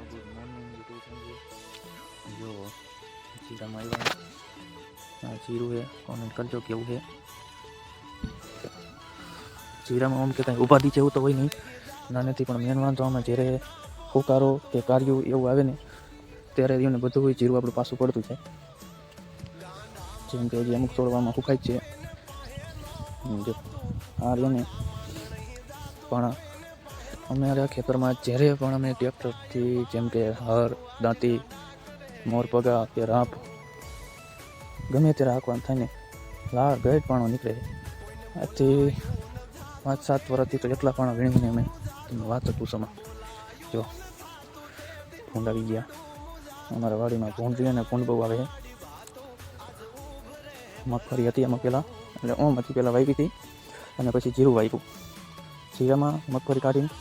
Good morning YouTube family. જો જીરામાં આવ્યા જીરું है कमेंट करजो केवू है। જીરામાં આમ કે કંઈ ઉપાધિ છે એવું તો હોય નહીં નાનેથી, પણ મેન વાંધો આમાં જ્યારે હોકારો કે કાર્યું એવું આવે ને ત્યારે એને બધું જીરું આપણું પાછું પડતું છે। જેમ કે હજી અમુક છોડવામાં સુકાય જ છે। જો આ રહ્યો ને પણ અમારા ખેતરમાં જ્યારે પણ અમે ટ્રેક્ટરથી જેમ કે હર દાંતી મોરપગા કે રાપ ગમે ત્યારે હાંકવાનું થાય ને લાળ ગેટ પાણો નીકળે। આથી 5-7 વર્ષથી તો એટલા પાણા વીણીને અમે તમને વાત જ પૂછોમાં। જો ભૂંડ આવી ગયા અમારા વાડીમાં, ભૂંડ જોઈએ ને ભૂંડ બહુ આવે। મગફળી હતી એમાં પહેલાં, એટલે ઓમથી પહેલાં વાવી હતી અને પછી જીરું વાવ્યું। જીરામાં મગફળી કાઢીને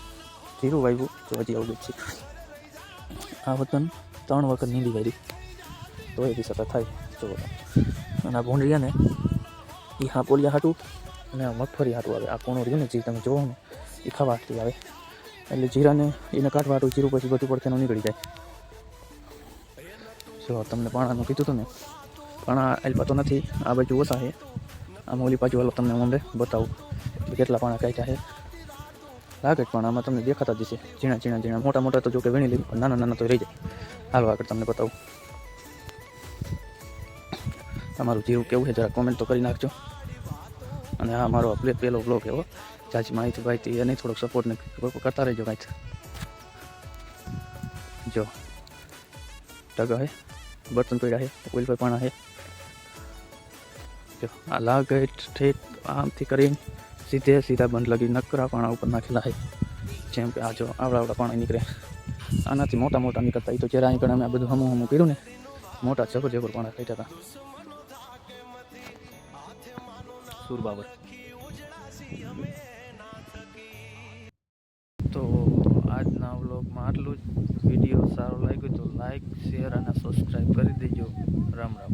જીરું વાવ્યું તો હજી આવું છે। આ વતન 3 વખત નીંદી વાળી તો એ બી સતત થાય। જો અને આ ભૂંડ રહ્યા ને એ હાપોલિયા હાટું અને મગફળી હાટું આવે। આ કોણું રહ્યું ને જે તમે જોવો ને એ ખાવા હાટું આવે, એટલે જીરાને એને કાઢવા હાટું જીરું પછી બધું પડખેનું નીકળી જાય। જો તમને પાણાનું કીધું હતું ને, પાણા એલપા તો નથી, આ બાજુ ઓછા છે। આમાં ઓલી બાજુ હાલો તમને હું બતાવું કે કેટલા પાણા કાઢ્યા છે। લાગે પણ આમાં તમને દેખાતા જશે ઝીણા ઝીણા, મોટા મોટા તો જો કે વીણી લીધું, પણ નાના નાના તો રહી જાય। હાલો આગળ તમને બતાવું તમારું જીરું કેવું છે જરા કોમેન્ટ તો કરી નાખજો। અને આ મારો પહેલો બ્લોગ એવો ચાચી માહિતી ભાઈ એને થોડોક સપોર્ટ ને કરતા રહેજો કાંઈક। જો ટગા હે, બર્તન પડ્યા છે, ઓઇલ પર પાણા છે। જો આ લાગેટ ઠેક આમથી કરીને સીધા બંધ લગી નકરા પાણા ઉપર નાખેલા છે। જેમ કે આ જો આવડા પાણા નીકળે, આનાથી મોટા મોટા નીકળતા। એ તો જ્યારે અહીં અમે આ બધું હમું કર્યું ને મોટા જબર પાણા કાઢ્યા હતા। સુર બાબર તો આજના વ્લોગમાં આટલું જ। વિડીયો સારો લાગ્યો તો લાઈક, શેર અને સબસ્ક્રાઈબ કરી દેજો। રામ રામ।